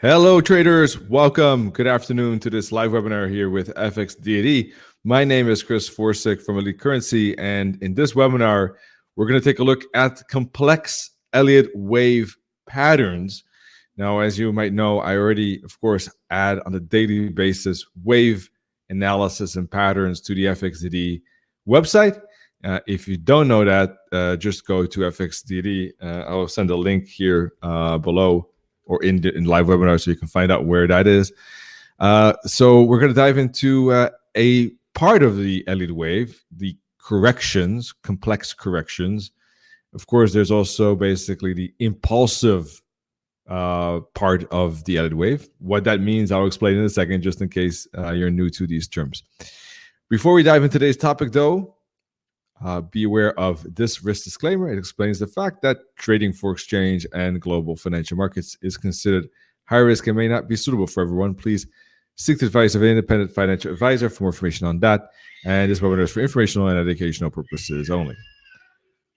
Hello, traders. Welcome. Good afternoon to this live webinar here with FXDD. My name is Chris Forsick from Elliott Currency, and in this webinar, we're going to take a look at complex Elliott wave patterns. Now, as you might know, I already, of course, add on a daily basis wave analysis and patterns to the FXDD website. If you don't know that, just go to FXDD. I'll send a link here below or in live webinar so you can find out where that is. So we're going to dive into a part of the Elliott wave, the corrections, complex corrections. Of course, there's also basically the impulsive part of the Elliott wave. What that means, I'll explain in a second, just in case you're new to these terms. Before we dive into today's topic, though, be aware of this risk disclaimer. It explains the fact that trading for exchange and global financial markets is considered high risk and may not be suitable for everyone. Please seek the advice of an independent financial advisor for more information on that. And this webinar is for informational and educational purposes only.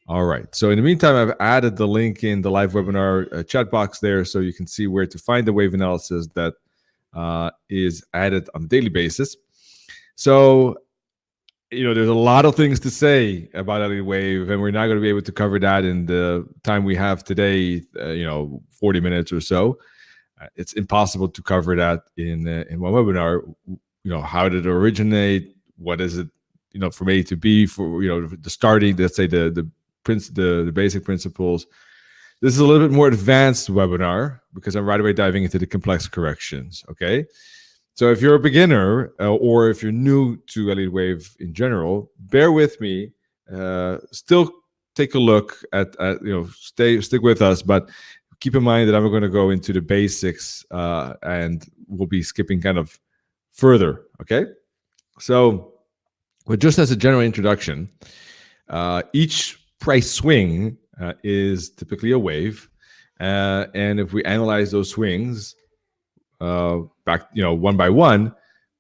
All right. So in the meantime, I've added the link in the live webinar chat box there so you can see where to find the wave analysis that is added on a daily basis. So there's a lot of things to say about Elliott wave, and we're not going to be able to cover that in the time we have today, 40 minutes or so. It's impossible to cover that in one webinar. How did it originate? What is it, from A to B, for, the starting, let's say the basic principles. This is a little bit more advanced webinar because I'm right away diving into the complex corrections, okay? So if you're a beginner or if you're new to Elliott wave in general, bear with me. Still take a look at stick with us, but keep in mind that I'm going to go into the basics and we'll be skipping kind of further. Okay. So, but just as a general introduction, each price swing is typically a wave, and if we analyze those swings back, one by one,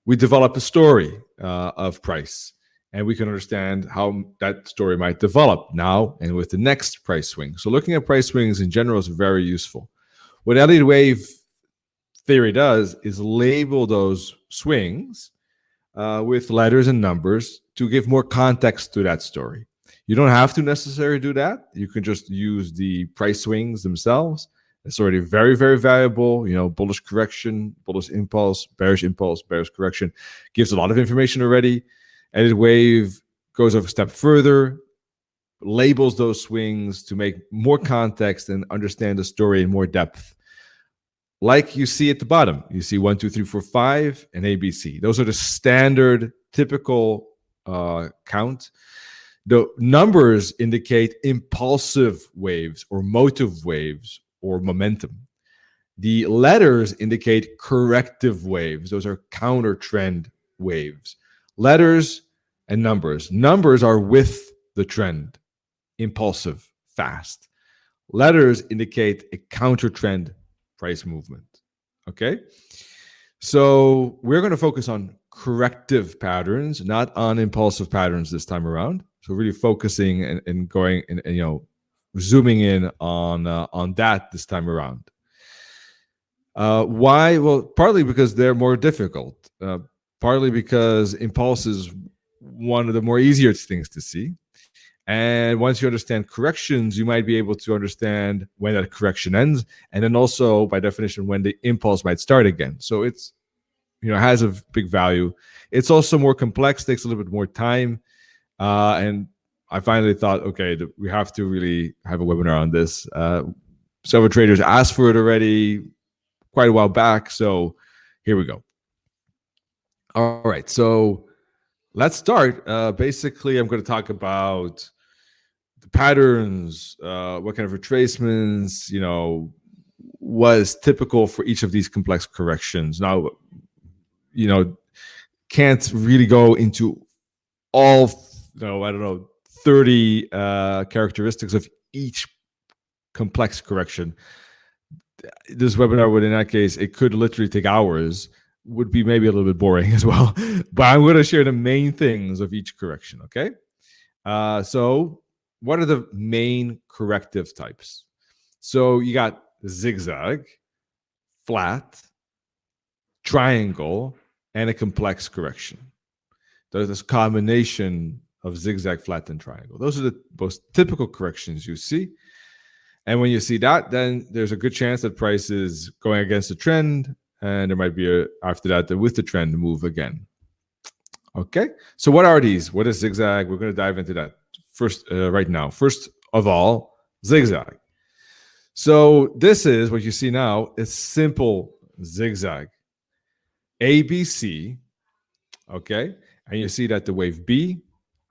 we develop a story of price, and we can understand how that story might develop now and with the next price swing. So looking at price swings in general is very useful. What Elliott wave theory does is label those swings with letters and numbers to give more context to that story. You don't have to necessarily do that. You can just use the price swings themselves. It's already very, very valuable. Bullish correction, bullish impulse, bearish correction gives a lot of information already. Elliott wave goes a step further, labels those swings to make more context and understand the story in more depth. Like you see at the bottom, you see 1, 2, 3, 4, 5, and ABC. Those are the standard, typical count. The numbers indicate impulsive waves or motive waves or momentum. The letters indicate corrective waves. Those are counter trend waves. Letters and numbers. Numbers are with the trend, impulsive, fast. Letters indicate a counter trend price movement. Okay? So we're going to focus on corrective patterns, not on impulsive patterns this time around. So really focusing and going and zooming in on that this time around. Why? Well, partly because they're more difficult. Partly because impulse is one of the more easier things to see. And once you understand corrections, you might be able to understand when that correction ends, and then also, by definition, when the impulse might start again. So it's has a big value. It's also more complex, takes a little bit more time, and I finally thought, okay, we have to really have a webinar on this. Several traders asked for it already quite a while back, so here we go. All right, so let's start. Basically, I'm going to talk about the patterns, what kind of retracements, was typical for each of these complex corrections. Now, can't really go into all, 30 characteristics of each complex correction. This webinar would, in that case, it could literally take hours, would be maybe a little bit boring as well. But I'm going to share the main things of each correction, okay? So what are the main corrective types? So you got zigzag, flat, triangle, and a complex correction. There's this combination of zigzag, flat, and triangle. Those are the most typical corrections you see. And when you see that, then there's a good chance that price is going against the trend, and there might be after that with the trend move again. Okay, so what are these? What is zigzag? We're going to dive into that first right now. First of all, zigzag. So this is what you see now. It's simple zigzag. ABC, okay? And you see that the wave B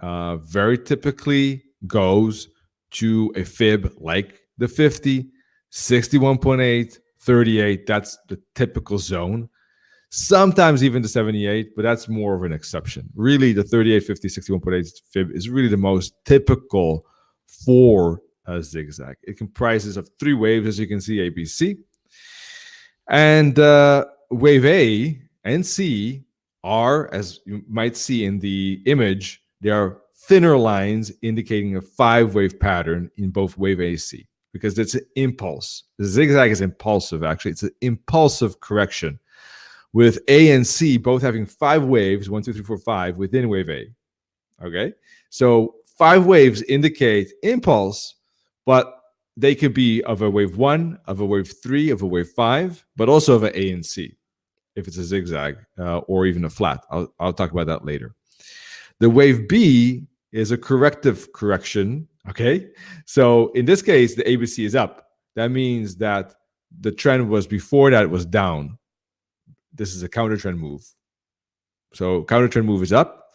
very typically goes to a fib like the 50, 61.8, 38. That's the typical zone. Sometimes even the 78, but that's more of an exception. Really, the 38, 50, 61.8 fib is really the most typical for a zigzag. It comprises of 3 waves, as you can see, A, B, C. And wave A and C are, as you might see in the image, they are thinner lines indicating a 5-wave pattern in both wave A and C, because it's an impulse. The zigzag is impulsive, actually. It's an impulsive correction, with A and C both having 5 waves, 1, 2, 3, 4, 5, within wave A. Okay? So 5 waves indicate impulse, but they could be of a wave 1, of a wave 3, of a wave 5, but also of an A and C, if it's a zigzag or even a flat. I'll talk about that later. The wave B is a corrective correction, okay? So in this case, the ABC is up. That means that the trend was before that was down. This is a counter trend move. So counter trend move is up.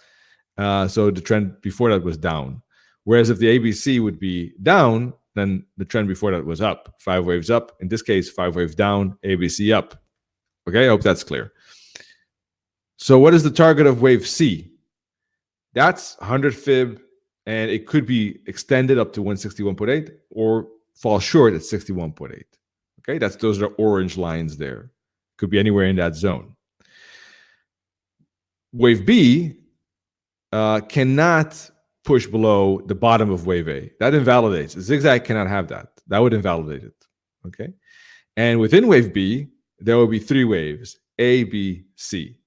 So the trend before that was down. Whereas if the ABC would be down, then the trend before that was up. 5 waves up. In this case, 5 waves down, ABC up. Okay, I hope that's clear. So what is the target of wave C? That's 100 fib, and it could be extended up to 161.8 or fall short at 61.8. Okay, those are orange lines there. Could be anywhere in that zone. Wave B cannot push below the bottom of wave A. That invalidates. A zigzag cannot have that. That would invalidate it. Okay, and within wave B, there will be 3 waves, A, B, C.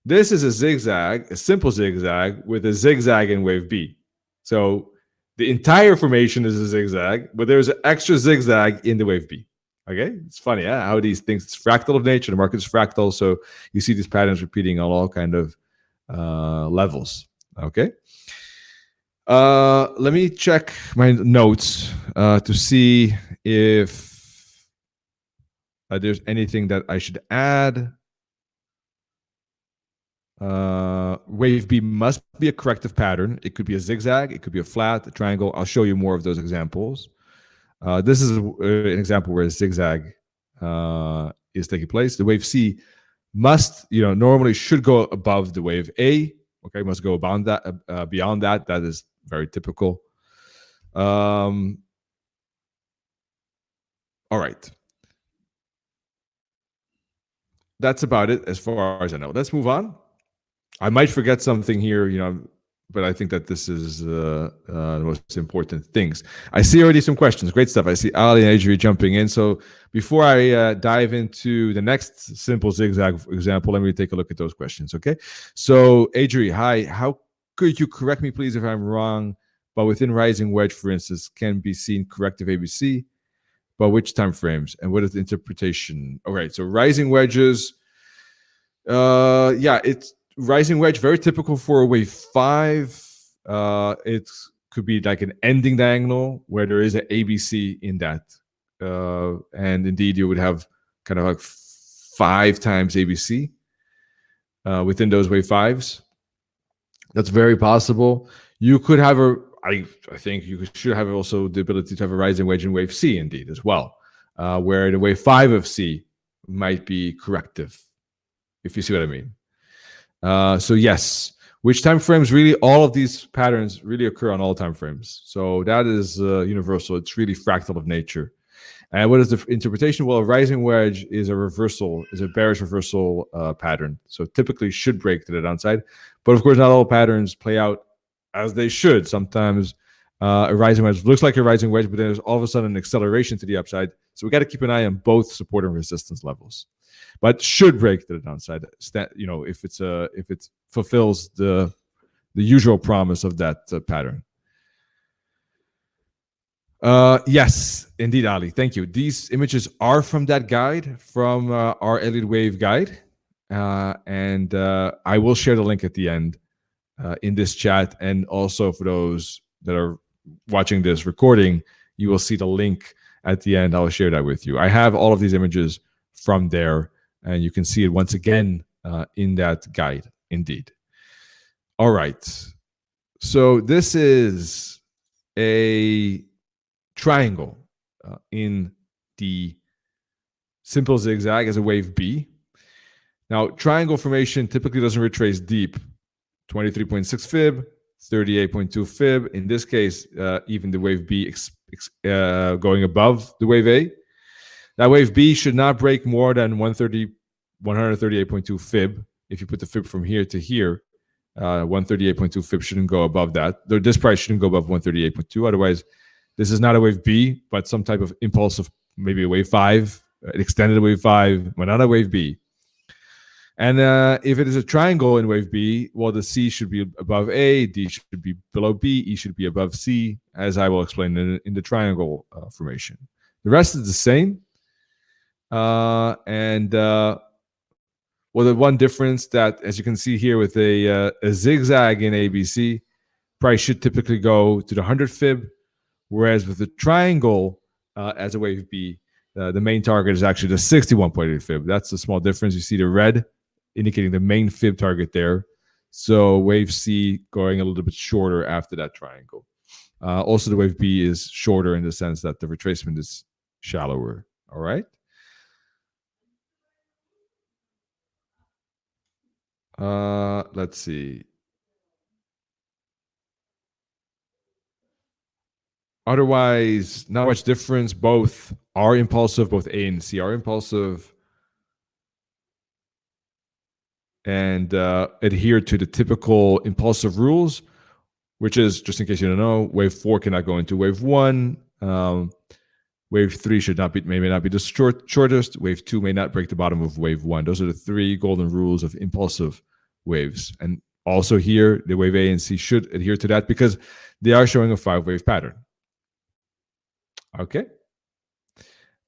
This is a zigzag, a simple zigzag with a zigzag in wave B. So the entire formation is a zigzag, but there's an extra zigzag in the wave B. Okay, it's funny how these things, it's fractal of nature. The market is fractal, so you see these patterns repeating on all kind of levels. Okay, let me check my notes to see if there's anything that I should add. Wave B must be a corrective pattern. It could be a zigzag, it could be a flat, a triangle. I'll show you more of those examples. This is an example where a zigzag is taking place. The wave C must, normally should go above the wave A. Okay, must go beyond that. Beyond that, that is very typical. All right. That's about it as far as I know. Let's move on. I might forget something here, but I think that this is the most important things. I see already some questions. Great stuff. I see Ali and Adri jumping in. So before I dive into the next simple zigzag example, let me take a look at those questions, okay? So Adri, hi. How could you correct me, please, if I'm wrong, but within rising wedge, for instance, can be seen corrective ABC, but which time frames? And what is the interpretation? All right, so rising wedges, it's rising wedge, very typical for a wave 5. It could be like an ending diagonal where there is an ABC in that. And indeed, you would have kind of like 5 times ABC within those wave 5s. That's very possible. You could have I think you should have also the ability to have a rising wedge in wave C indeed as well, where the wave 5 of C might be corrective, if you see what I mean. So yes, which time frames? Really, all of these patterns really occur on all time frames. So that is universal. It's really fractal of nature. And what is the interpretation? Well, a rising wedge is a reversal, is a bearish reversal pattern. So typically should break to the downside. But of course, not all patterns play out as they should. Sometimes a rising wedge looks like a rising wedge, but then there's all of a sudden an acceleration to the upside. So we got to keep an eye on both support and resistance levels, but should break to the downside. If it fulfills the usual promise of that pattern. Yes, indeed, Ali. Thank you. These images are from that guide, from our Elliott Wave guide, and I will share the link at the end in this chat, and also for those that are watching this recording, you will see the link at the end. I'll share that with you. I have all of these images from there, and you can see it once again in that guide, indeed. All right. So this is a triangle in the simple zigzag as a wave B. Now, triangle formation typically doesn't retrace deep. 23.6 fib, 38.2 fib. In this case, even the wave B going above the wave A. That wave B should not break more than 138.2 fib. If you put the fib from here to here, 138.2 fib shouldn't go above that. This price shouldn't go above 138.2. Otherwise, this is not a wave B, but some type of impulse of maybe a wave 5, an extended wave 5, but not a wave B. And if it is a triangle in wave B, well, the C should be above A, D should be below B, E should be above C, as I will explain in the triangle formation. The rest is the same. Well, the one difference that, as you can see here with a zigzag in ABC, price should typically go to the 100 fib, whereas with the triangle as a wave B, the main target is actually the 61.8 fib. That's the small difference. You see the red indicating the main fib target there. So wave C going a little bit shorter after that triangle. Also, the wave B is shorter in the sense that the retracement is shallower. All right. Let's see. Otherwise, not much difference. Both are impulsive. Both A and C are impulsive. And adhere to the typical impulsive rules, which is, just in case you don't know, wave 4 cannot go into wave 1. Wave 3 may not be the shortest. Wave 2 may not break the bottom of wave 1. Those are the 3 golden rules of impulsive waves. And also here, the wave A and C should adhere to that because they are showing a 5-wave pattern. Okay.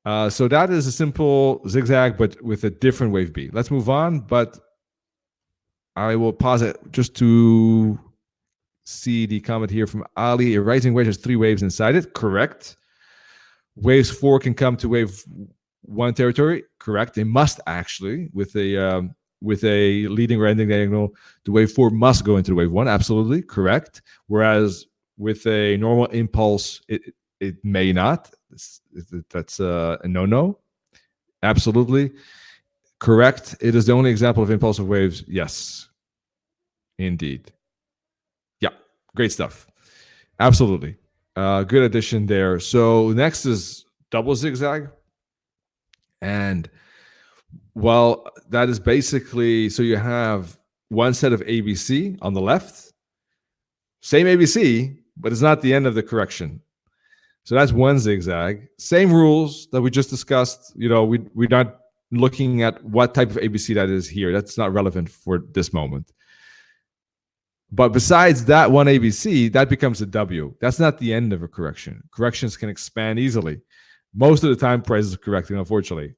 So that is a simple zigzag, but with a different wave B. Let's move on, but I will pause it just to see the comment here from Ali. A rising wedge has 3 waves inside it. Correct. Waves 4 can come to wave 1 territory. Correct. They must actually, with a leading or ending diagonal, the wave 4 must go into wave 1. Absolutely correct. Whereas with a normal impulse, it may not. That's a no-no. Absolutely correct. It is the only example of impulsive waves. Yes, indeed. Yeah, great stuff. Absolutely. Good addition there. So next is double zigzag. And, well, that is basically, so you have one set of ABC on the left. Same ABC, but it's not the end of the correction. So that's one zigzag. Same rules that we just discussed. You know, we're not looking at what type of ABC that is here. That's not relevant for this moment. But besides that one ABC, that becomes a W. That's not the end of a correction. Corrections can expand easily. Most of the time, price is correcting, unfortunately,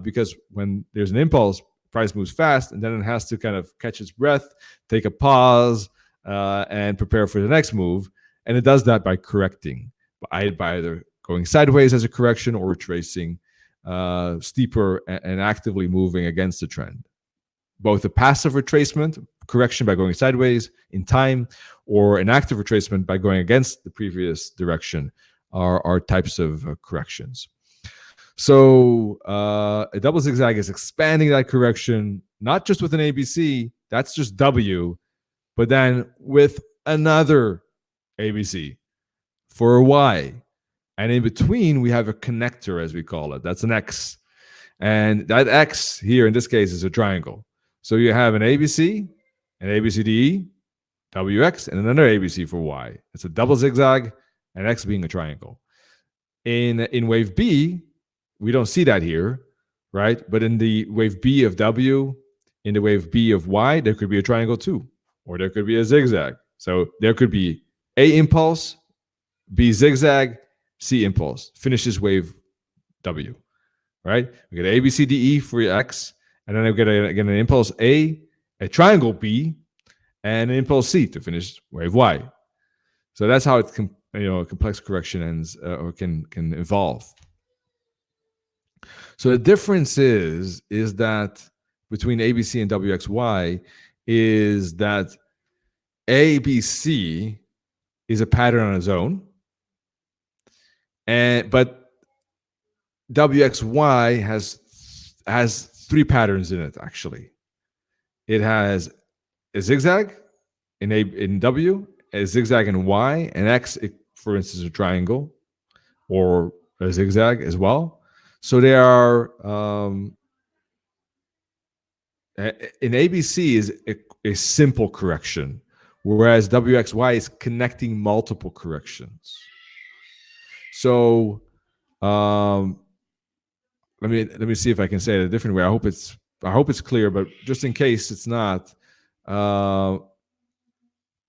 because when there's an impulse, price moves fast, and then it has to kind of catch its breath, take a pause, and prepare for the next move. And it does that by correcting, by either going sideways as a correction or retracing steeper and actively moving against the trend. Both a passive retracement, correction by going sideways in time, or an active retracement by going against the previous direction are types of corrections. So a double zigzag is expanding that correction, not just with an ABC, that's just W, but then with another ABC for a Y. And in between, we have a connector, as we call it. That's an X. And that X here, in this case, is a triangle. So you have an ABC, an ABCDE, WX, and another ABC for Y. It's a double zigzag, and X being a triangle. In wave B, we don't see that here, right? But in the wave B of W, in the wave B of Y, there could be a triangle too, or there could be a zigzag. So there could be A impulse, B zigzag, C impulse. Finishes wave W, right? We get A, B, C, D, E for X, and then I get an impulse A, a triangle B, and an impulse C to finish wave Y. So that's how it complex correction ends or can evolve. So the difference is that between ABC and WXY is that ABC is a pattern on its own, but WXY has three patterns in it. Actually, it has a zigzag in W, a zigzag in Y, and X, for instance, a triangle or a zigzag as well. So they are in ABC is a simple correction, whereas WXY is connecting multiple corrections. So let me see if I can say it a different way. I hope it's clear, but just in case it's not,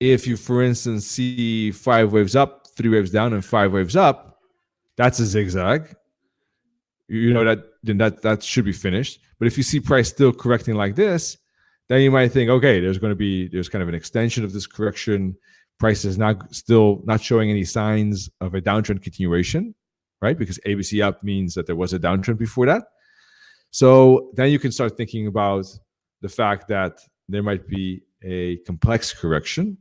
if you, for instance, see 5 waves up, 3 waves down, and 5 waves up, that's a zigzag. You know that should be finished. But if you see price still correcting like this, then you might think, okay, there's kind of an extension of this correction. Price is still not showing any signs of a downtrend continuation, right? Because ABC up means that there was a downtrend before that. So then you can start thinking about the fact that there might be a complex correction,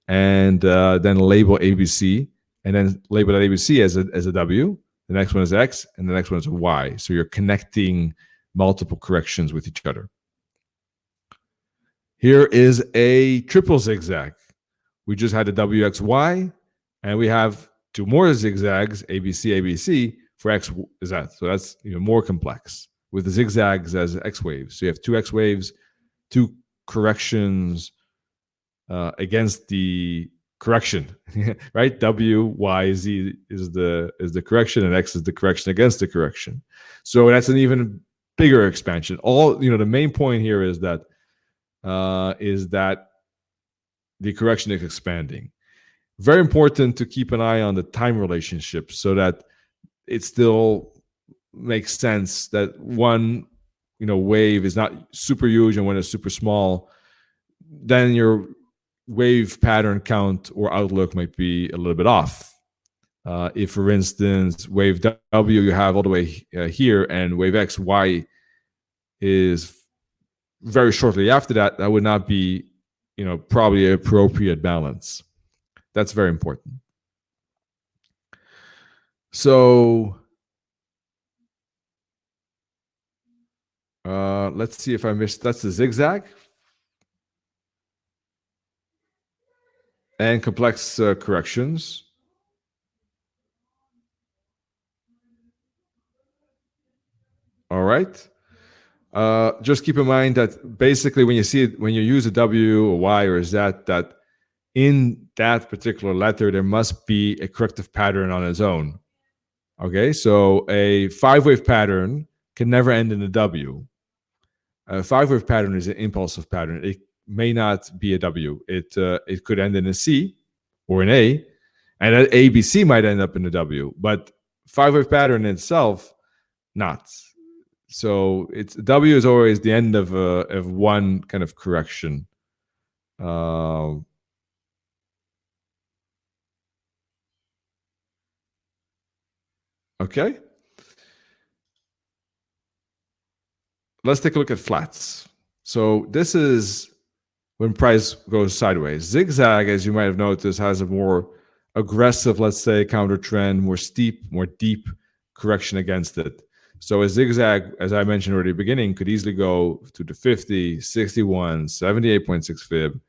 and then label ABC, and then label that ABC as a W. The next one is X, and the next one is a Y. So you're connecting multiple corrections with each other. Here is a triple zigzag. We just had a WXY, and we have 2 more zigzags, ABC, ABC, for X is that. So that's more complex with the zigzags as X waves. So you have 2 X waves, 2 corrections against the correction, right? W, Y, Z is the correction, and X is the correction against the correction. So that's an even bigger expansion. The main point here is that the correction is expanding. Very important to keep an eye on the time relationship so that it still makes sense that one wave is not super huge and when it's super small, then your wave pattern count or outlook might be a little bit off. If, for instance, wave W you have all the way here, and wave X, Y is very shortly after that, that would not be, probably an appropriate balance. That's very important. So let's see if I missed. That's the zigzag. And complex corrections. All right. Just keep in mind that basically when you use a W, a Y, or a Z, that in that particular letter, there must be a corrective pattern on its own. Okay, so a 5-wave pattern can never end in a W. A 5-wave pattern is an impulsive pattern. It may not be a W. It could end in a C or an A, and an ABC might end up in a W. But 5-wave pattern itself, not. So W is always the end of one kind of correction. Okay. Let's take a look at flats. So this is when price goes sideways. Zigzag, as you might have noticed, has a more aggressive, let's say, counter trend, more steep, more deep correction against it. So a zigzag, as I mentioned already at the beginning, could easily go to the 50, 61, 78.6 fib,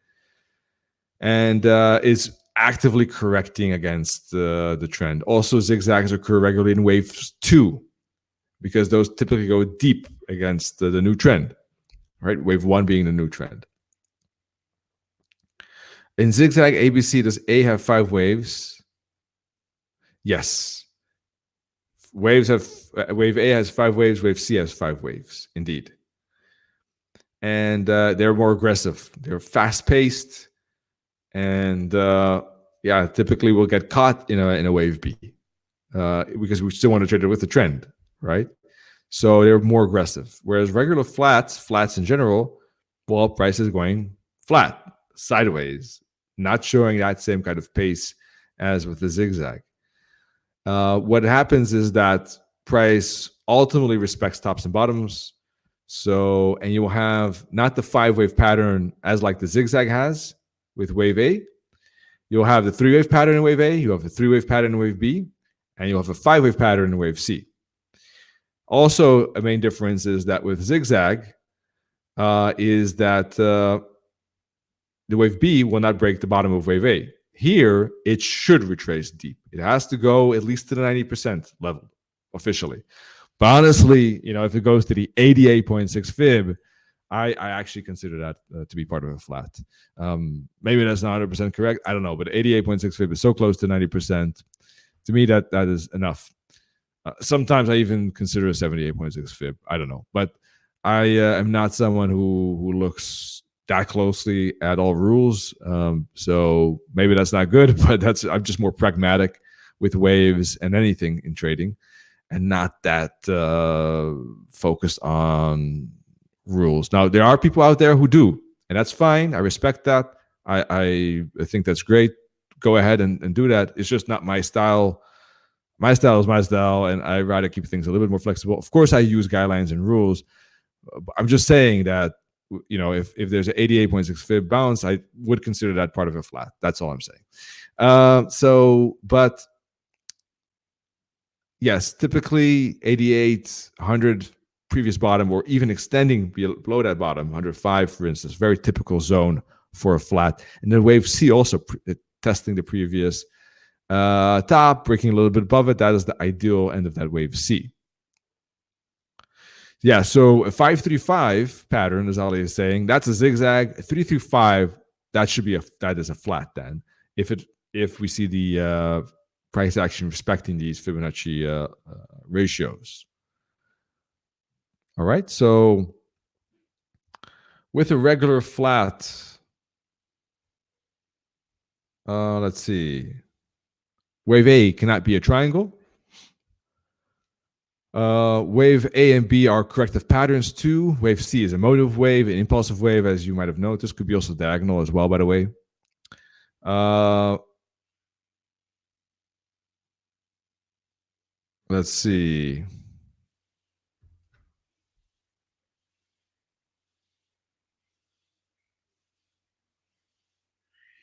and is actively correcting against the trend. Also, zigzags occur regularly in waves 2, because those typically go deep against the new trend, right? Wave 1 being the new trend. In zigzag ABC, does A have 5 waves? Yes. Waves have wave A has 5 waves, wave C has 5 waves, indeed. And they're more aggressive. They're fast-paced, and typically we'll get caught in a wave B because we still want to trade it with the trend, right? So they're more aggressive. Whereas regular flats in general, well, price is going flat, sideways, not showing that same kind of pace as with the zigzag. What happens is that price ultimately respects tops and bottoms. So, and you will have not the 5-wave pattern as like the zigzag has with wave A. You'll have the 3-wave pattern in wave A, you have the 3-wave pattern in wave B, and you'll have a 5-wave pattern in wave C. Also, a main difference is that with zigzag, is that the wave B will not break the bottom of wave A. Here, it should retrace deep. It has to go at least to the 90% level officially. But honestly, if it goes to the 88.6 fib, I actually consider that to be part of a flat. Maybe that's not 100% correct. I don't know, but 88.6 fib is so close to 90%. To me, that is enough. Sometimes I even consider a 78.6 fib. I don't know, but I am not someone who looks that closely at all rules. So maybe that's not good, but I'm just more pragmatic with waves and anything in trading, and not that focused on rules. Now, there are people out there who do, and that's fine. I respect that. I think that's great. Go ahead and do that. It's just not my style. My style is my style, and I rather keep things a little bit more flexible. Of course, I use guidelines and rules. I'm just saying that, if there's an 88.6 fib bounce, I would consider that part of a flat. That's all I'm saying. But yes, typically 88, 100 previous bottom, or even extending below that bottom, 105, for instance, very typical zone for a flat. And then wave C also testing the previous top, breaking a little bit above it. That is the ideal end of that wave C. Yeah, so a 535 pattern, as Ali is saying, that's a zigzag. 335, that is a flat then. If we see the price action respecting these Fibonacci ratios. All right, so with a regular flat, let's see. Wave A cannot be a triangle. Wave A and B are corrective patterns too. Wave C is a motive wave, an impulsive wave, as you might have noticed. Could be also diagonal as well, by the way. Let's see.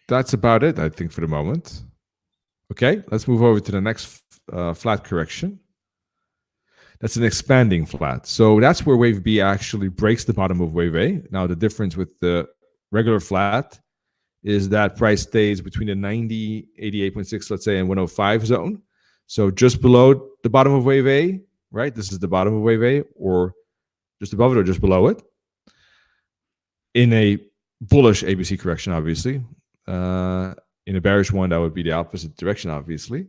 That's about it, I think, for the moment. Okay, let's move over to the next flat correction. That's an expanding flat. So that's where wave B actually breaks the bottom of wave A. Now, the difference with the regular flat is that price stays between the 90, 88.6, let's say, and 105 zone. So just below the bottom of wave A, right? This is the bottom of wave A, or just above it or just below it. In a bullish ABC correction, obviously. In a bearish one, that would be the opposite direction, obviously.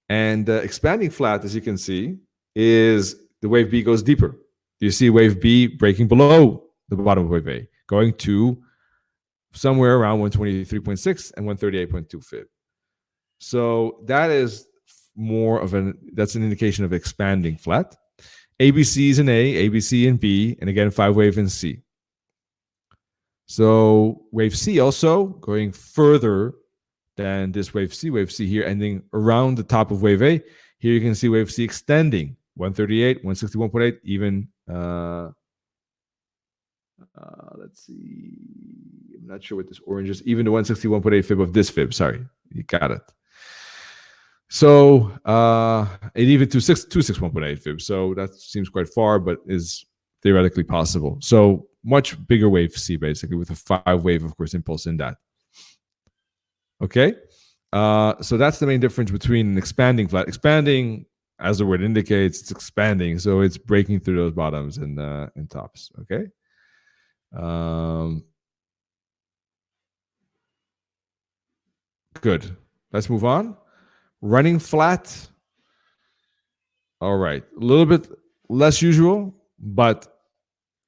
And expanding flat, as you can see, is the wave B goes deeper. You see wave B breaking below the bottom of wave A, going to somewhere around 123.6 and 138.2 fib. So that is that's an indication of expanding flat. ABC is in A, ABC in B, and again, 5-wave in C. So wave C also going further than this wave C here ending around the top of wave A. Here you can see wave C extending 138, 161.8, even let's see, I'm not sure what this orange is, even the 161.8 fib of this fib. Sorry, you got it. So and even 261.8 fib. So that seems quite far, but is theoretically possible. So much bigger wave C, basically, with a 5-wave, of course, impulse in that. Okay, so that's the main difference between an expanding flat. Expanding, as the word indicates, it's expanding, so it's breaking through those bottoms and tops. Okay. Good. Let's move on. Running flat. All right, a little bit less usual, but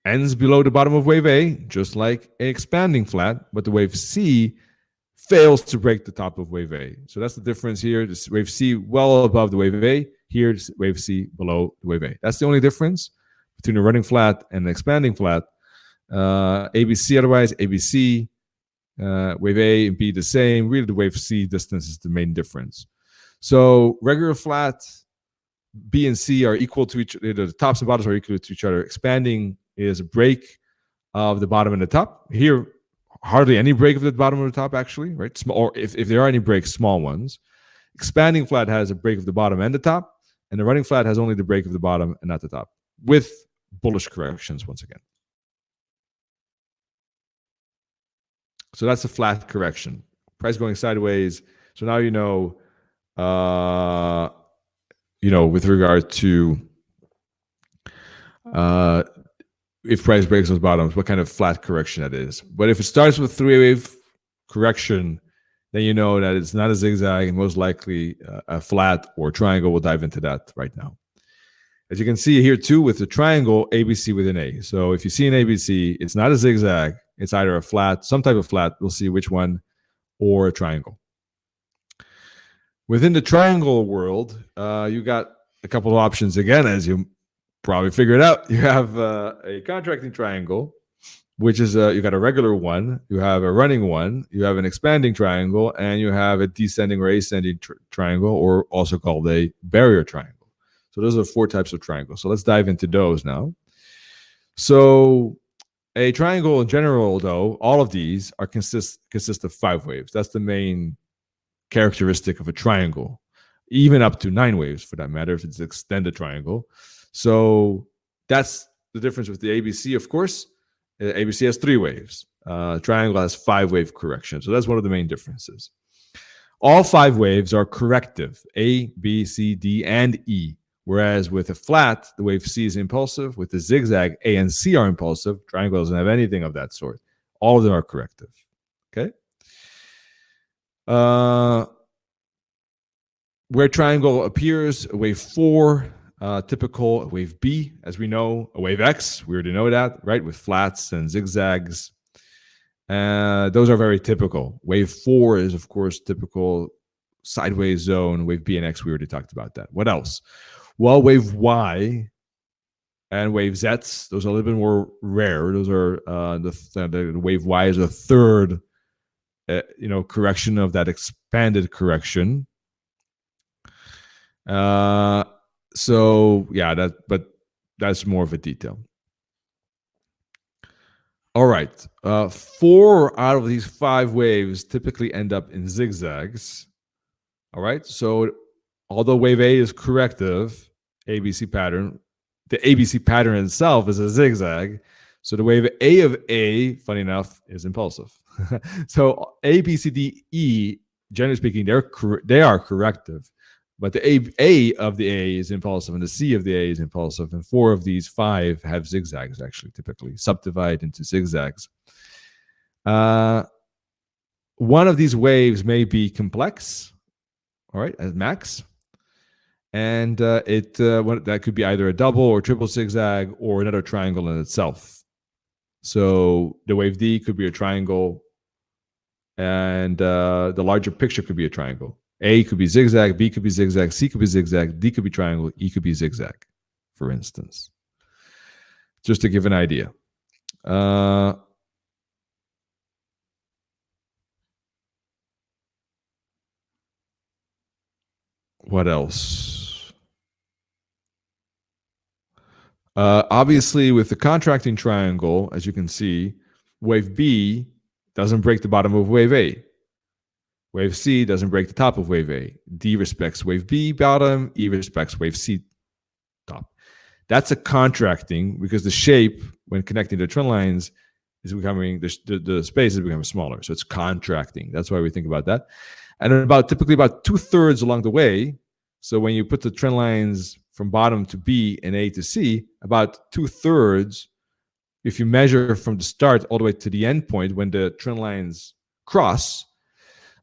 ends below the bottom of wave A, just like an expanding flat, but the wave C fails to break the top of wave A. So that's the difference here. This wave C well above the wave A. Here, this wave C below the wave A. That's the only difference between a running flat and an expanding flat. ABC otherwise, ABC, wave A and B the same. Really, the wave C distance is the main difference. So regular flat, B and C are equal to each other. The tops and bottoms are equal to each other. Expanding is a break of the bottom and the top. Here, hardly any break of the bottom or the top, actually, right? Small, or if there are any breaks, small ones. Expanding flat has a break of the bottom and the top, and the running flat has only the break of the bottom and not the top, with bullish corrections once again. So that's a flat correction. Price going sideways. So now you know, with regard to if price breaks those bottoms, what kind of flat correction that is. But if it starts with three-wave correction, then you know that it's not a zigzag and most likely a flat or triangle. We'll dive into that right now. As you can see here too, with the triangle, ABC with an A. So if you see an ABC, it's not a zigzag. It's either a flat, some type of flat, we'll see which one, or a triangle. Within the triangle world, you got a couple of options. Again, as you probably figured out, you have a contracting triangle, which is you got a regular one, you have a running one, you have an expanding triangle, and you have a descending or ascending triangle, or also called a barrier triangle. So those are 4 types of triangles. So let's dive into those now. So a triangle in general, though, all of these are consist of 5 waves. That's the main characteristic of a triangle, even up to 9 waves for that matter, if it's an extended triangle. So that's the difference with the ABC, of course. ABC has 3 waves. Triangle has 5-wave correction. So that's one of the main differences. All 5 waves are corrective, A, B, C, D, and E. Whereas with a flat, the wave C is impulsive. With the zigzag, A and C are impulsive. Triangle doesn't have anything of that sort. All of them are corrective. Okay? Where triangle appears, wave 4, typical wave B, as we know, a wave X, we already know that, right? With flats and zigzags. Those are very typical. Wave 4 is, of course, typical sideways zone. Wave B and X, we already talked about that. What else? Well, wave Y and wave Zs, those are a little bit more rare. Those are the wave Y is a third, correction of that expanded correction. So yeah, but that's more of a detail. All right, 4 out of these 5 waves typically end up in zigzags. All right, so although wave A is corrective, ABC pattern, the ABC pattern itself is a zigzag. So the wave A of A, funny enough, is impulsive. So A, B, C, D, E, generally speaking, they are corrective. But the A of the A is impulsive, and the C of the A is impulsive. And 4 of these 5 have zigzags, actually, typically subdivide into zigzags. One of these waves may be complex, all right, at max. And that could be either a double or triple zigzag or another triangle in itself. So the wave D could be a triangle, and the larger picture could be a triangle. A could be zigzag, B could be zigzag, C could be zigzag, D could be triangle, E could be zigzag, for instance. Just to give an idea. What else? Obviously, with the contracting triangle, as you can see, wave B doesn't break the bottom of wave A. Wave C doesn't break the top of wave A. D respects wave B bottom, E respects wave C top. That's a contracting because the shape, when connecting the trend lines, is becoming, the space is becoming smaller. So it's contracting. That's why we think about that. And typically about 2/3 along the way, so when you put the trend lines from bottom to B and A to C, about 2/3, if you measure from the start all the way to the end point when the trend lines cross,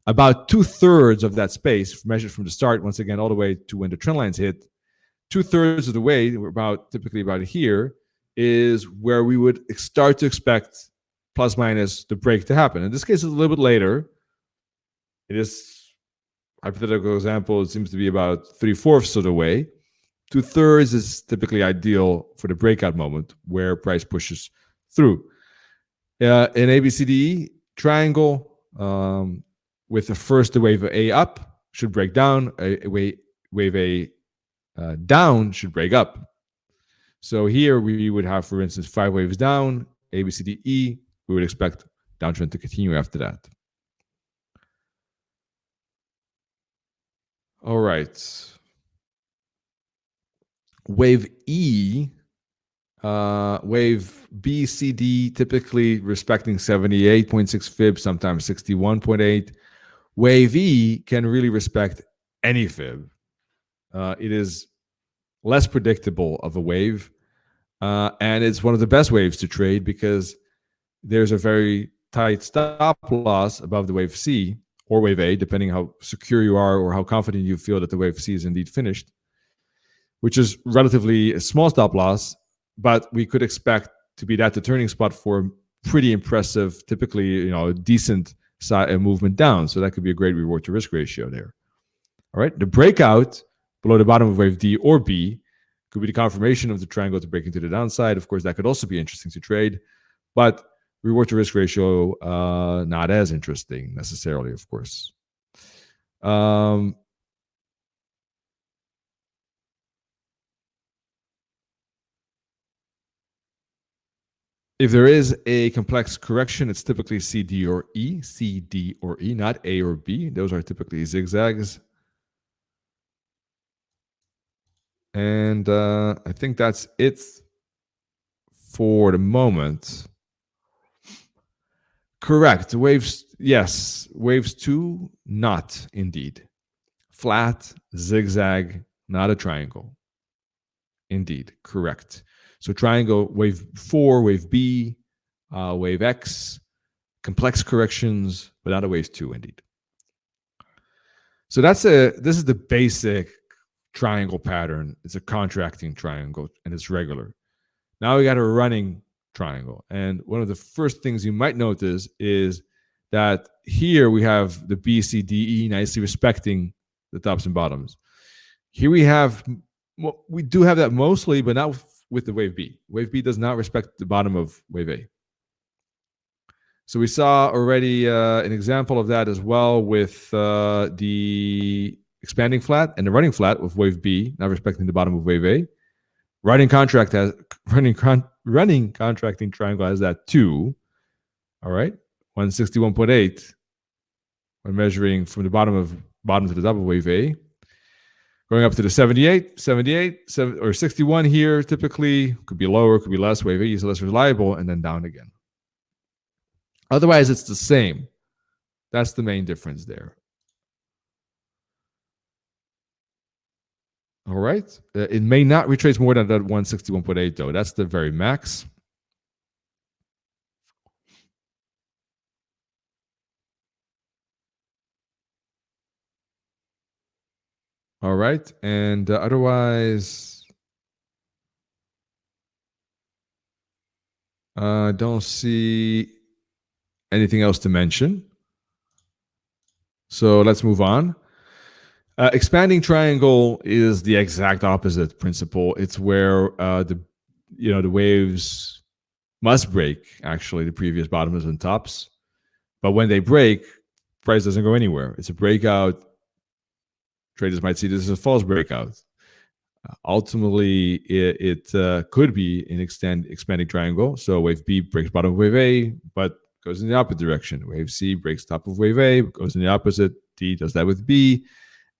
about 2/3 of that space measured from the start, once again, all the way to when the trend lines hit, 2/3 of the way, we're typically about here, is where we would start to expect plus minus the break to happen. In this case, it's a little bit later. It is hypothetical example. It seems to be about 3/4 of the way. 2/3 is typically ideal for the breakout moment where price pushes through. In ABCDE triangle, with the first the wave A up should break down, wave A down should break up. So here we would have, for instance, 5 waves down, ABCDE. We would expect downtrend to continue after that. All right. Wave E, wave B, C, D, typically respecting 78.6 fib, sometimes 61.8. Wave E can really respect any fib. It is less predictable of a wave, and it's one of the best waves to trade because there's a very tight stop loss above the wave C or wave A, depending how secure you are or how confident you feel that the wave C is indeed finished, which is relatively a small stop loss, but we could expect to be that the turning spot for a pretty impressive, typically, decent movement down. So that could be a great reward to risk ratio there. All right. The breakout below the bottom of wave D or B could be the confirmation of the triangle to break into the downside. Of course, that could also be interesting to trade, but reward to risk ratio, not as interesting necessarily, of course. If there is a complex correction, it's typically C, D, or E. C, D, or E, not A or B. Those are typically zigzags. And I think that's it for the moment. Correct. Waves, yes. Waves 2, not indeed. Flat, zigzag, not a triangle. Indeed, correct. So triangle, wave 4, wave B, wave X, complex corrections, but not a wave 2 indeed. So this is the basic triangle pattern. It's a contracting triangle and it's regular. Now we got a running triangle. And one of the first things you might notice is that here we have the B, C, D, E nicely respecting the tops and bottoms. Here we do have that mostly, but not with the wave B. Wave B does not respect the bottom of wave A. So we saw already an example of that as well with the expanding flat and the running flat with wave B, not respecting the bottom of wave A. Running contracting triangle has that too. All right, 161.8 when measuring from the bottom to the top of wave A. Going up to the 78, or 61 here, typically could be lower, could be less. Wave A is less reliable, and then down again. Otherwise, it's the same. That's the main difference there. All right. It may not retrace more than that 161.8, though. That's the very max. All right. And otherwise, don't see anything else to mention. So let's move on. Expanding triangle is the exact opposite principle. It's where the waves must break, actually, the previous bottoms and tops. But when they break, price doesn't go anywhere. It's a breakout. Traders might see this as a false breakout. Ultimately, it could be an expanding triangle. So wave B breaks bottom of wave A, but goes in the opposite direction. Wave C breaks top of wave A, goes in the opposite. D does that with B,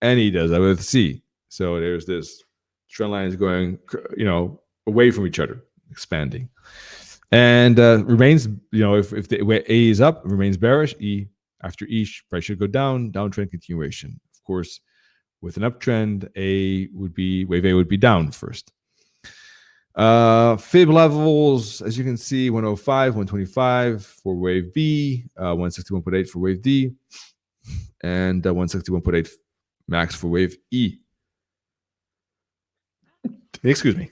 and E does that with C. So there's this trend line is going, away from each other, expanding. And remains, if the A is up, remains bearish. E, after E, price should go down, downtrend continuation. Of course, with an uptrend, wave A would be down first. Fib levels, as you can see, 105, 125 for wave B, 161.8 for wave D, and 161.8 max for wave E. Excuse me.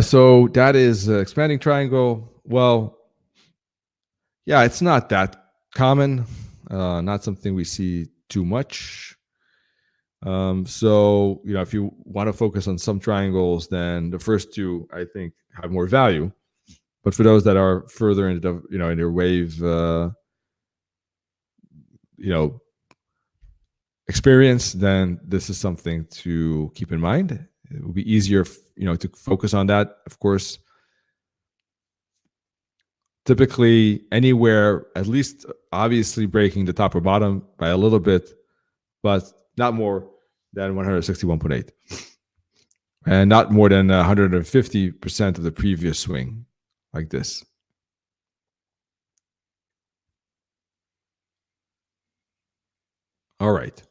So that is expanding triangle. Well, yeah, it's not that common. Not something we see too much. So if you want to focus on some triangles, then the first two I think have more value. But for those that are further into in their wave, experience, then this is something to keep in mind. It will be easier, to focus on that. Of course, typically anywhere, at least obviously breaking the top or bottom by a little bit, but not more than 161.8. And not more than 150% of the previous swing, like this. All right.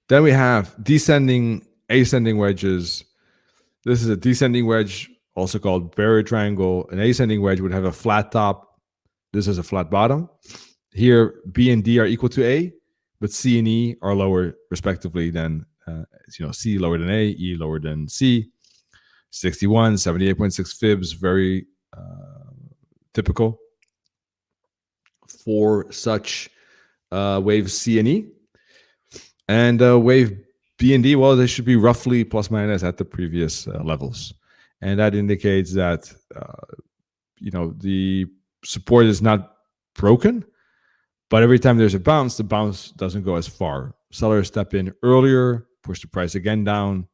Then we have descending, ascending wedges. This is a descending wedge, also called barrier triangle. An ascending wedge would have a flat top. This is a flat bottom. Here, B and D are equal to A, but C and E are lower, respectively, than C lower than A, E lower than C. 61, 78.6 fibs, very typical for such waves C and E. And wave B and D, well, they should be roughly plus minus at the previous levels. And that indicates that, the support is not broken, but every time there's a bounce, the bounce doesn't go as far. Sellers step in earlier, push the price again down.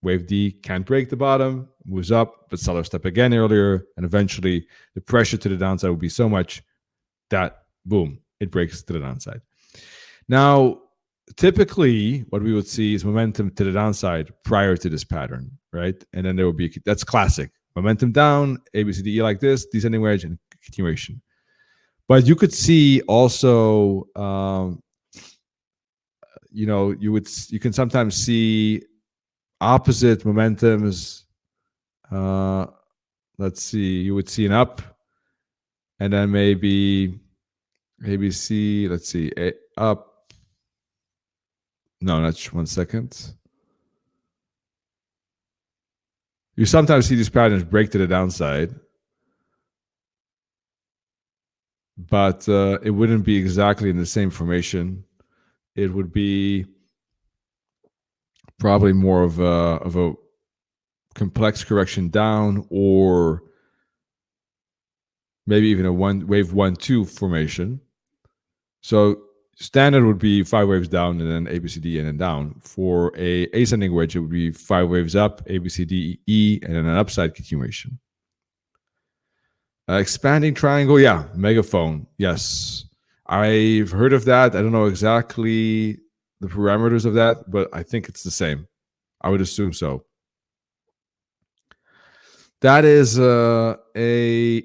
Wave D can't break the bottom, moves up, but sellers step again earlier, and eventually the pressure to the downside will be so much that, boom, it breaks to the downside. Now, typically, what we would see is momentum to the downside prior to this pattern, right? And then there will be, that's classic. Momentum down, A, B, C, D, E like this, descending wedge, and continuation. But you could see also, you can sometimes see opposite momentums. Let's see, you would see an up, and then maybe see, let's see, a up. No, not 1 second. You sometimes see these patterns break to the downside, but it wouldn't be exactly in the same formation. It would be probably more of a complex correction down, or maybe even a wave 1-2 formation. So standard would be 5 waves down and then A, B, C, D, and then down. For a ascending wedge, it would be 5 waves up, A, B, C, D, E, and then an upside continuation. Expanding triangle, yeah, megaphone, yes. I've heard of that. I don't know exactly the parameters of that, but I think it's the same. I would assume so. That is a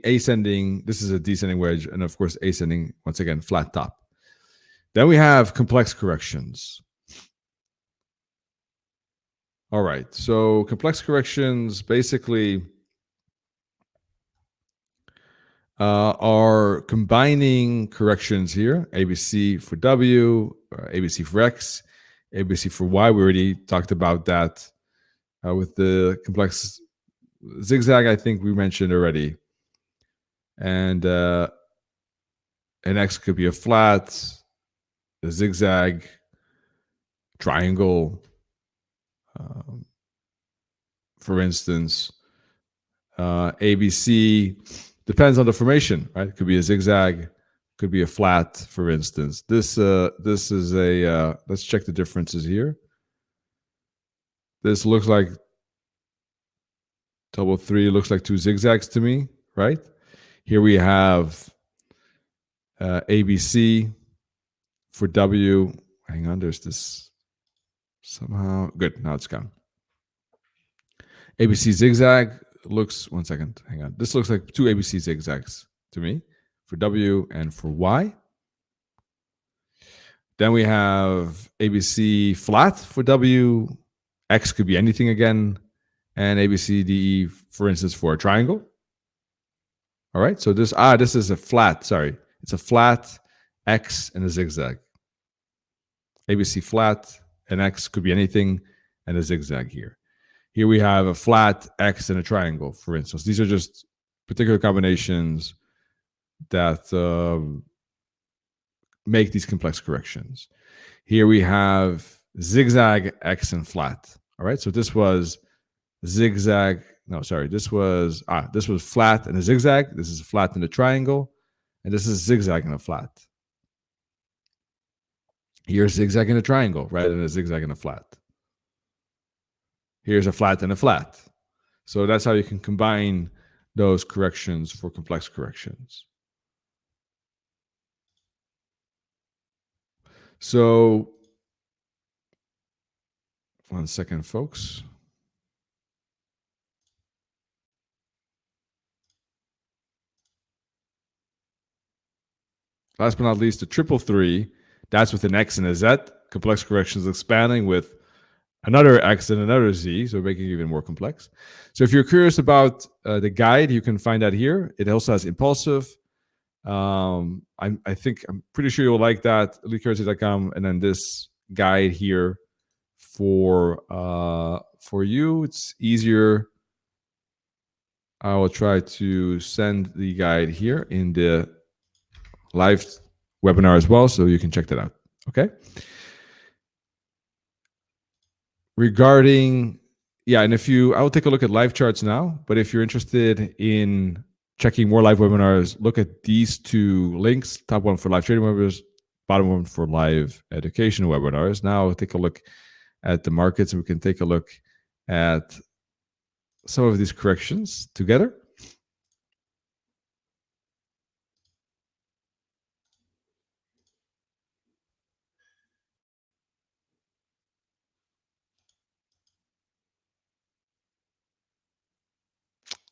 ascending. This is a descending wedge, and of course, ascending, once again, flat top. Then we have complex corrections. All right, so complex corrections basically are combining corrections here, ABC for W, ABC for X, ABC for Y. We already talked about that with the complex zigzag, I think we mentioned already. And an X could be a flat, a zigzag, triangle, for instance. ABC depends on the formation, right? It could be a zigzag, could be a flat, for instance. This is a, let's check the differences here. This looks like double three, looks like 2 zigzags to me, right? Here we have ABC for W. Hang on, there's this somehow. Good, now it's gone. ABC zigzag looks, 1 second, hang on. This looks like 2 ABC zigzags to me for W and for Y. Then we have ABC flat for W. X could be anything again. And ABCDE, for instance, for a triangle. All right, so this is a flat, sorry. It's a flat X and a zigzag. ABC flat, an X, could be anything, and a zigzag here. Here we have a flat X and a triangle, for instance. These are just particular combinations that make these complex corrections. Here we have zigzag, X, and flat. All right, so this was zigzag. No, sorry, this was flat and a zigzag. This is flat and a triangle, and this is zigzag and a flat. Here's zigzag and a triangle, right, and a zigzag and a flat. Here's a flat and a flat. So that's how you can combine those corrections for complex corrections. So, one second, folks. Last but not least, the 333, that's with an X and a Z. Complex corrections expanding with another X and another Z, so making it even more complex. So if you're curious about the guide, you can find that here. It also has impulsive. I'm pretty sure you'll like that, elliotcurrency.com, and then this guide here for you. It's easier. I will try to send the guide here in the live webinar as well, so you can check that out. Okay. Regarding, and I will take a look at live charts now, but if you're interested in checking more live webinars, look at these two links, top one for live trading webinars, bottom one for live education webinars. Now I'll take a look at the markets, and we can take a look at some of these corrections together.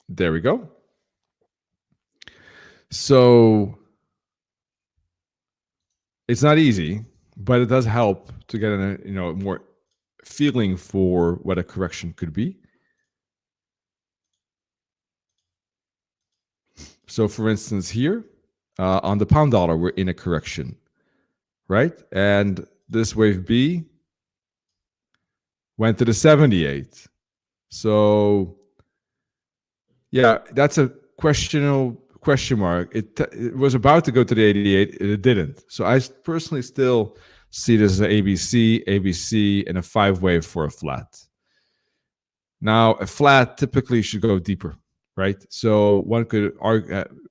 There we go. So it's not easy, but it does help to get a more feeling for what a correction could be. So for instance, here on the pound dollar, we're in a correction, right? And this wave B went to the 78. So yeah, that's a question mark. It was about to go to the 88. It didn't. So I personally still see this as an ABC, and a 5-wave for a flat. Now, a flat typically should go deeper, right? So one could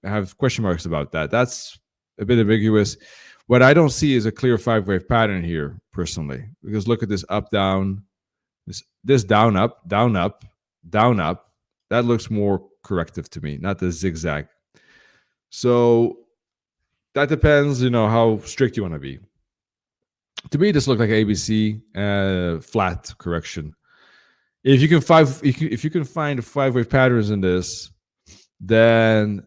have question marks about that. That's a bit ambiguous. What I don't see is a clear 5-wave pattern here, personally, because look at this up, down, this down, up, down, up, down, up. That looks more corrective to me, not the zigzag. So that depends, how strict you want to be. To me, this looked like ABC flat correction. If you can find 5-wave patterns in this, then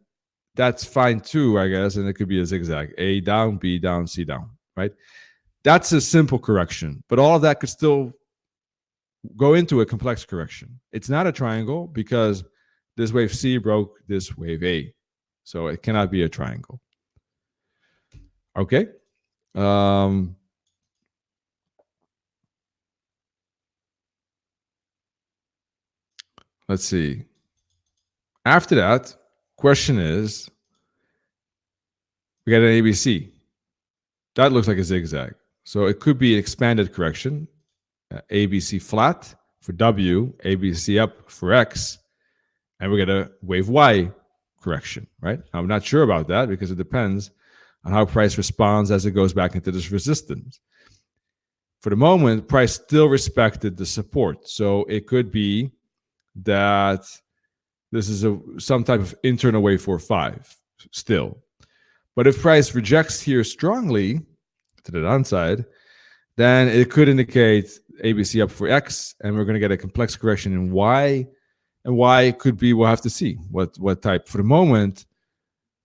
that's fine too, I guess. And it could be a zigzag: A down, B down, C down. Right? That's a simple correction, but all of that could still go into a complex correction. It's not a triangle because this wave C broke this wave A, so it cannot be a triangle. Okay. Let's see. After that, question is, we got an ABC. That looks like a zigzag. So it could be an expanded correction. ABC flat for W, ABC up for X, and we get a wave Y correction, right? I'm not sure about that because it depends on how price responds as it goes back into this resistance. For the moment, price still respected the support. So it could be that this is some type of internal wave 4-5 still. But if price rejects here strongly to the downside, then it could indicate ABC up for X, and we're going to get a complex correction in Y. And Y could be, we'll have to see what type. For the moment,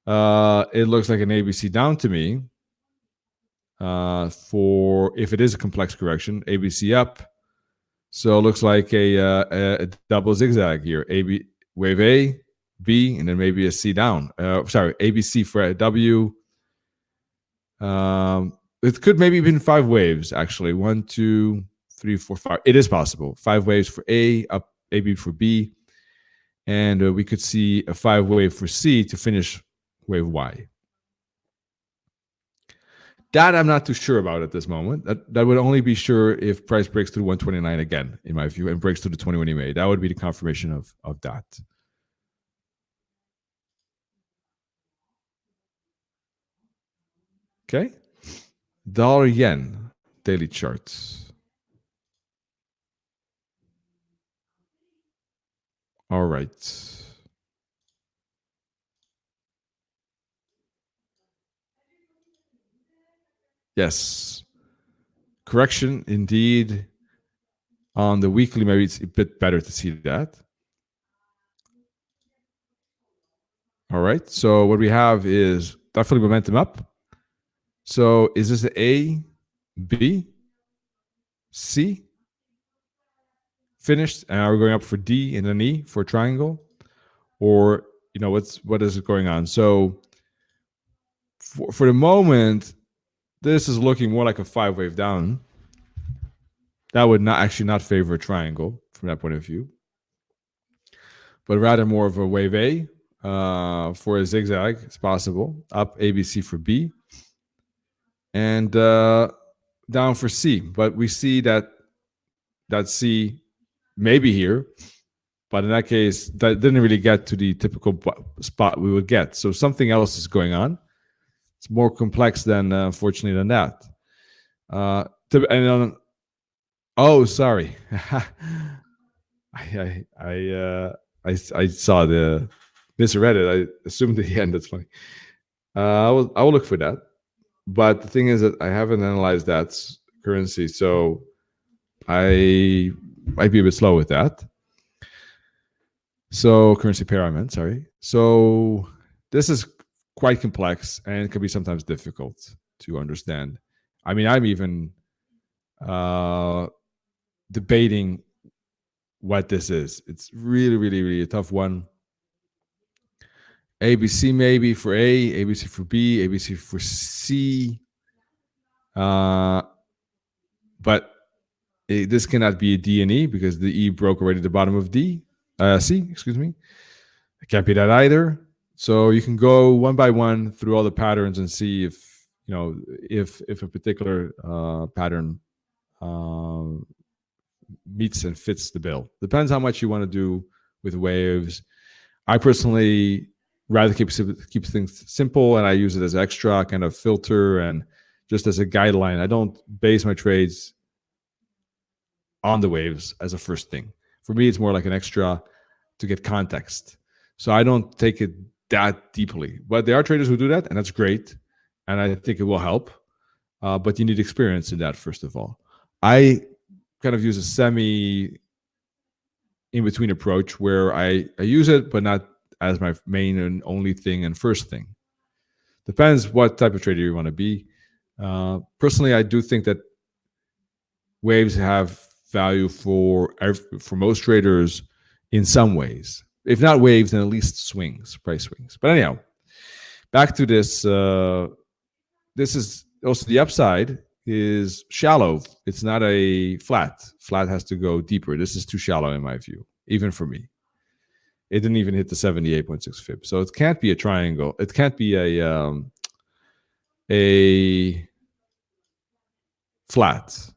it looks like an ABC down to me. For if it is a complex correction, ABC up. So it looks like a double zigzag here. Wave A, B, and then maybe a C down. ABC for a W. It could maybe even 5 waves, actually. 1, 2, 3, 4, 5. It is possible. 5 waves for A, up AB for B, and we could see a 5 wave for C to finish wave Y. That I'm not too sure about at this moment. That would only be sure if price breaks through 129 again, in my view, and breaks through the 21 EMA. That would be the confirmation of that. Okay. Dollar yen daily charts. All right. Yes. Correction indeed. On the weekly, maybe it's a bit better to see that. All right. So what we have is definitely momentum up. So is this A, B, C? Finished, and are we going up for D and an E for a triangle? Or, what is going on? So for the moment, this is looking more like a 5 wave down. That would not favor a triangle from that point of view, but rather more of a wave A. For a zigzag, it's possible. Up ABC for B, and down for C. But we see that C may be here, but in that case, that didn't really get to the typical spot we would get. So something else is going on. It's more complex than, unfortunately, than that. Oh, sorry. I saw the misread it. I assumed the end. That's funny. I will look for that. But the thing is that I haven't analyzed that currency, so I might be a bit slow with that. So currency pair, I meant, sorry. So this is quite complex and it can be sometimes difficult to understand. I mean, I'm even debating what this is. It's really, really, really a tough one. ABC maybe for A, ABC for B, ABC for C. But this cannot be a D and E because the E broke already at the bottom of C, excuse me. It can't be that either. So you can go one by one through all the patterns and see if a particular pattern meets and fits the bill. Depends how much you want to do with waves. I personally rather keep things simple, and I use it as extra kind of filter and just as a guideline. I don't base my trades on the waves as a first thing. For me, it's more like an extra to get context. So I don't take it that deeply. But there are traders who do that, and that's great. And I think it will help. But you need experience in that, first of all. I kind of use a semi in-between approach where I use it, but not as my main and only thing and first thing. Depends what type of trader you want to be. Personally, I do think that waves have value for most traders in some ways. If not waves, then at least swings, price swings. But anyhow, back to this. This is also the upside is shallow. It's not a flat. Flat has to go deeper. This is too shallow in my view, even for me. It didn't even hit the 78.6 fib. So it can't be a triangle. It can't be a flat.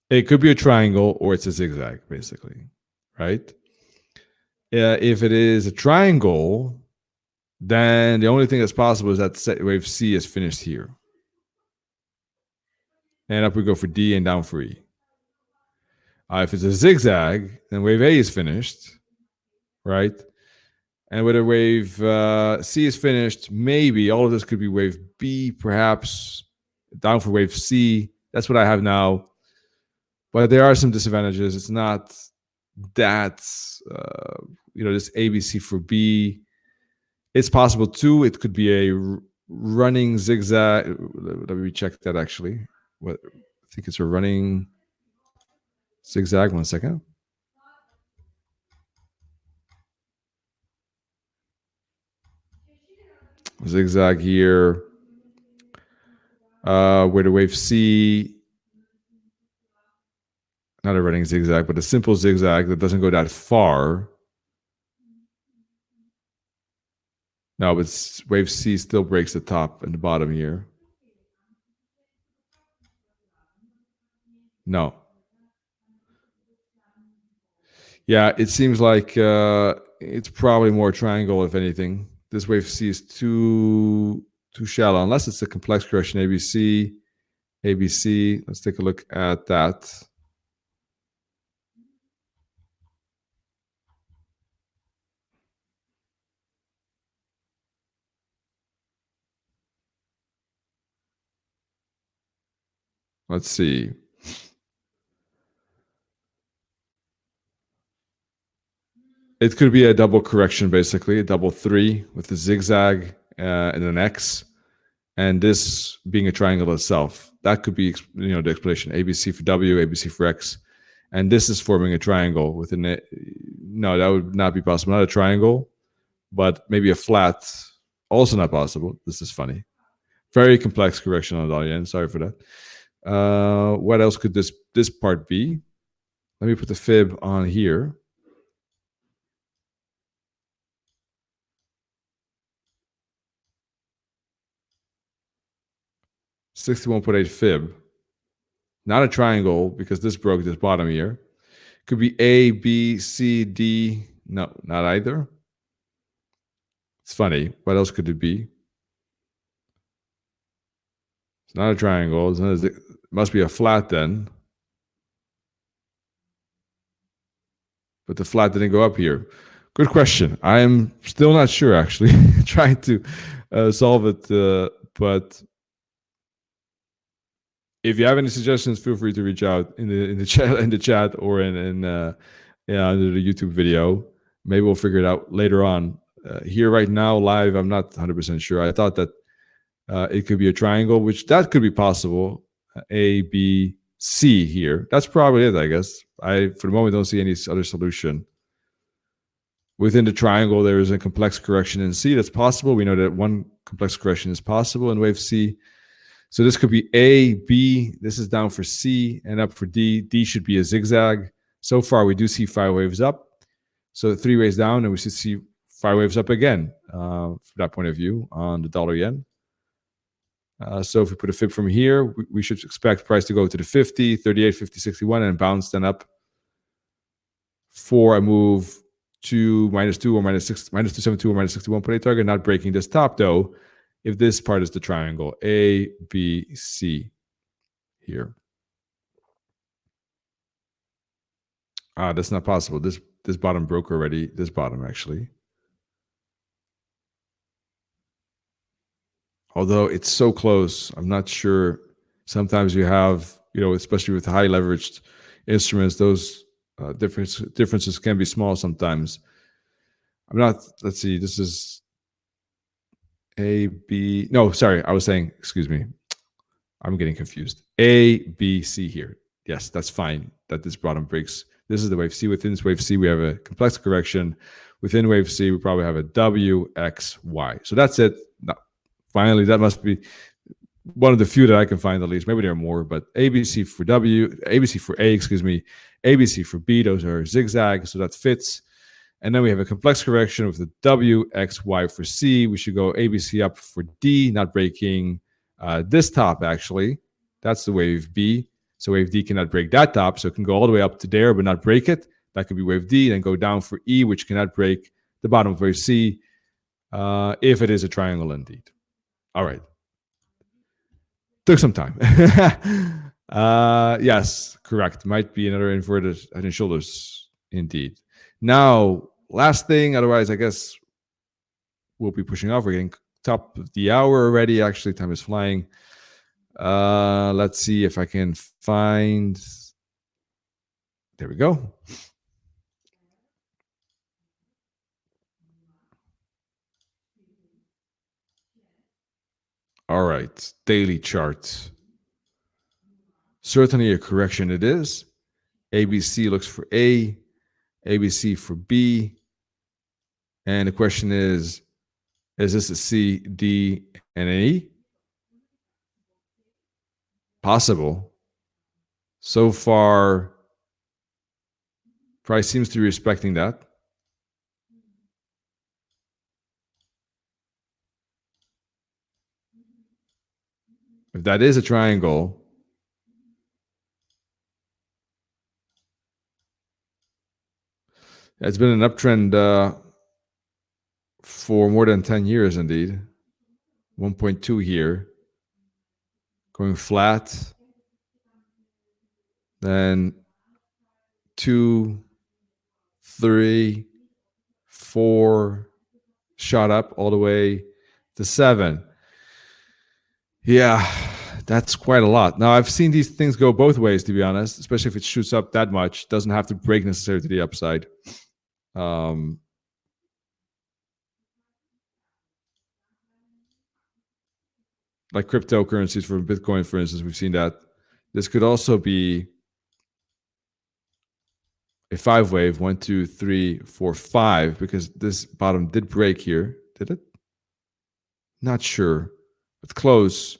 It could be a triangle or it's a zigzag, basically, right? If it is a triangle, then the only thing that's possible is that wave C is finished here. And up we go for D and down for E. If it's a zigzag, then wave A is finished, right? And whether wave C is finished, maybe all of this could be wave B, perhaps down for wave C. That's what I have now. But there are some disadvantages. It's not that, this ABC for B. It's possible too. It could be a running zigzag. Let me check that actually. I think it's a running zigzag. 1 second. Zigzag here. Where the wave C not a running zigzag, but a simple zigzag that doesn't go that far. No, but wave C still breaks the top and the bottom here. No. Yeah, it seems like it's probably more triangle, if anything. This wave C is too shallow, unless it's a complex correction, ABC, ABC. Let's take a look at that. Let's see. It could be a double correction, basically, a double 3 with a zigzag and an X, and this being a triangle itself. That could be, the explanation. ABC for W, ABC for X, and this is forming a triangle within it. No, that would not be possible. Not a triangle, but maybe a flat. Also not possible. This is funny. Very complex correction on the end. Sorry for that. What else could this part be? Let me put the fib on here. 61.8 fib. Not a triangle because this broke this bottom here. Could be A, B, C, D. No, not either. It's funny. What else could it be? It's not a triangle. It must be a flat then. But the flat didn't go up here. Good question. I'm still not sure, actually. Trying to solve it. But if you have any suggestions, feel free to reach out in the chat or under the YouTube video. Maybe we'll figure it out later on. Here right now, live, I'm not 100% sure. I thought that it could be a triangle, which that could be possible. A, B, C here. That's probably it, I guess. I, for the moment, don't see any other solution. Within the triangle, there is a complex correction in C that's possible. We know that one complex correction is possible in wave C. So this could be A, B. This is down for C and up for D. D should be a zigzag. So far, we do see 5 waves up. So 3 waves down, and we should see 5 waves up again from that point of view on the dollar yen. So if we put a fib from here, we should expect price to go to the 50, 38, 50, 61, and bounce then up for a move to -2 or -272 or -61.8 target, not breaking this top though. If this part is the triangle, A, B, C here. That's not possible. This bottom broke already. This bottom actually. Although it's so close, I'm not sure. Sometimes you have, especially with high leveraged instruments, those differences can be small sometimes. I'm not, let's see, this is A, B, no, sorry, I was saying, excuse me. I'm getting confused. A, B, C here. Yes, that's fine that this bottom breaks. This is the wave C. Within this wave C, we have a complex correction. Within wave C, we probably have a W, X, Y. So that's it. Now, finally, that must be one of the few that I can find at least. Maybe there are more, but ABC for W, ABC for A, excuse me, ABC for B, those are zigzags, so that fits. And then we have a complex correction with the W, X, Y for C. We should go ABC up for D, not breaking this top, actually. That's the wave B. So wave D cannot break that top, so it can go all the way up to there but not break it. That could be wave D, then go down for E, which cannot break the bottom of wave C if it is a triangle indeed. All right. Took some time. Yes, correct. Might be another inverted head and shoulders indeed. Now, last thing, otherwise I guess we'll be pushing off. We're getting top of the hour already. Actually, time is flying. Let's see if I can find. There we go. All right, daily chart. Certainly a correction it is. ABC looks for A, ABC for B. And the question is this a C, D, and an E? Possible. So far, Price seems to be respecting that. If that is a triangle, it's been an uptrend for more than 10 years, indeed. 1.2 here. Going flat. Then 2, 3, 4, shot up all the way to 7. Yeah, that's quite a lot. Now, I've seen these things go both ways, to be honest, especially if it shoots up that much. Doesn't have to break necessarily to the upside. Like cryptocurrencies for Bitcoin, for instance, we've seen that. This could also be a 5-wave, 1, 2, 3, 4, 5, because this bottom did break here. Did it? Not sure. It's close.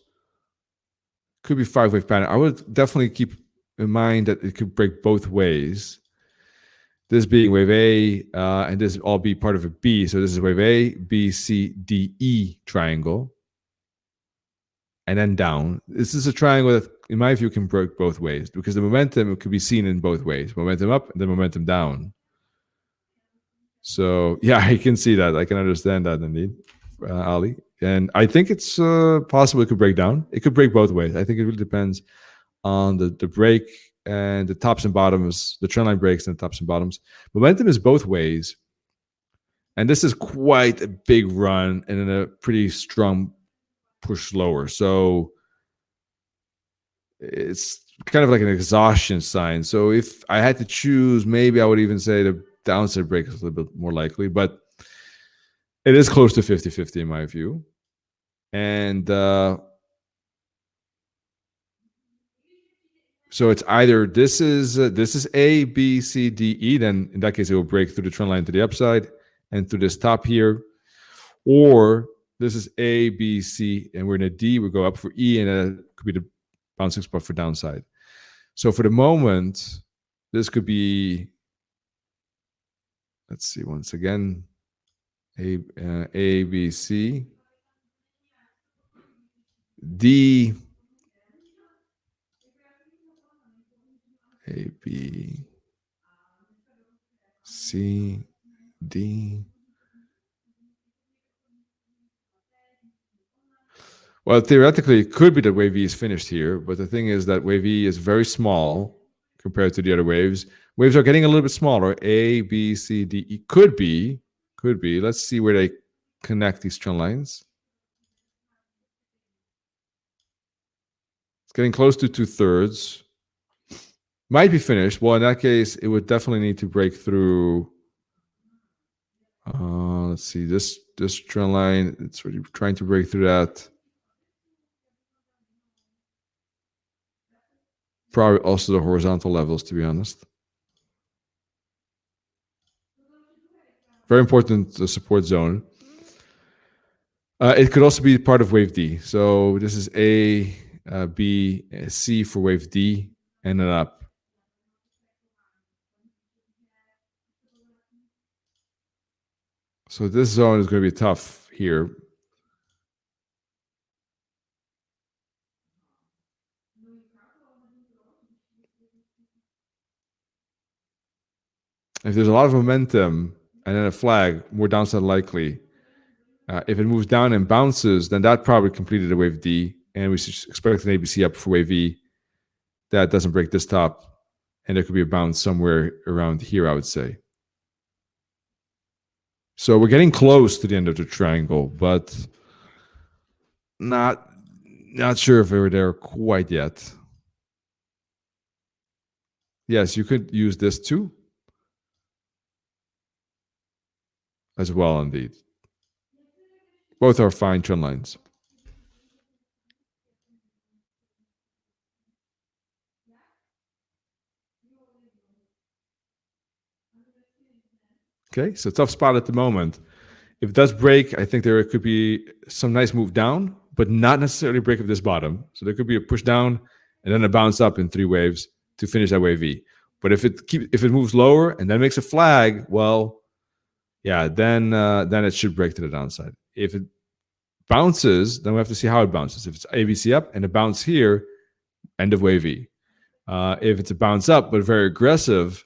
Could be 5-wave pattern. I would definitely keep in mind that it could break both ways. This being wave A, and this all be part of a B. So this is wave A, B, C, D, E triangle. And then down. This is a triangle that, in my view, can break both ways because the momentum could be seen in both ways. Momentum up and then momentum down. So, yeah, I can see that. I can understand that, indeed, Ali. And I think it's possible it could break down. It could break both ways. I think it really depends on the break and the tops and bottoms, the trend line breaks and the tops and bottoms. Momentum is both ways. And this is quite a big run and a pretty strong push lower. So it's kind of like an exhaustion sign. So if I had to choose, maybe I would even say the downside break is a little bit more likely, but it is close to 50-50 in my view. And so it's either this is A, B, C, D, E. Then in that case, it will break through the trend line to the upside and through this top here. Or this is A, B, C, and we're in a D. We go up for E, and that could be the bouncing spot for downside. So for the moment, this could be, let's see, once again, A, B, C, D, A, B, C, D. Well, theoretically, it could be that wave E is finished here, but the thing is that wave E is very small compared to the other waves. Waves are getting a little bit smaller. A, B, C, D, E. Could be. Let's see where they connect these trend lines. It's getting close to 2/3. Might be finished. Well, in that case, it would definitely need to break through. Let's see, this trend line. It's really trying to break through that. Probably also the horizontal levels, to be honest. Very important support zone. It could also be part of wave D. So this is A, B, C for wave D, and then up. So this zone is going to be tough here. If there's a lot of momentum and then a flag, more downside likely. If it moves down and bounces, then that probably completed a wave D, and we should expect an ABC up for wave E. That doesn't break this top, and there could be a bounce somewhere around here, I would say. So we're getting close to the end of the triangle, but not sure if we're there quite yet. Yes, you could use this too, as well, indeed. Both are fine trend lines. Okay, so tough spot at the moment. If it does break, I think there could be some nice move down, but not necessarily break of this bottom. So there could be a push down and then a bounce up in 3 waves to finish that wave E. But if it moves lower and then makes a flag, well, yeah, then it should break to the downside. If it bounces, then we have to see how it bounces. If it's ABC up and a bounce here, end of wave E. If it's a bounce up but very aggressive,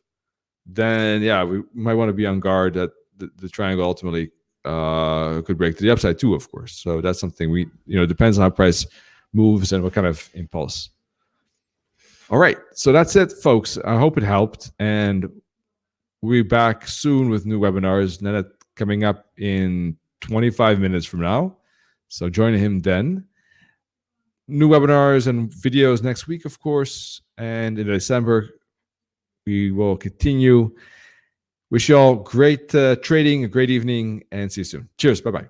then yeah, we might want to be on guard that the triangle ultimately could break to the upside too, of course. So that's something we, depends on how price moves and what kind of impulse. All right, so that's it, folks. I hope it helped, and we'll be back soon with new webinars. Netta coming up in 25 minutes from now, so join him then. New webinars and videos next week, of course, and in December we will continue. Wish you all great trading, a great evening, and see you soon. Cheers. Bye-bye.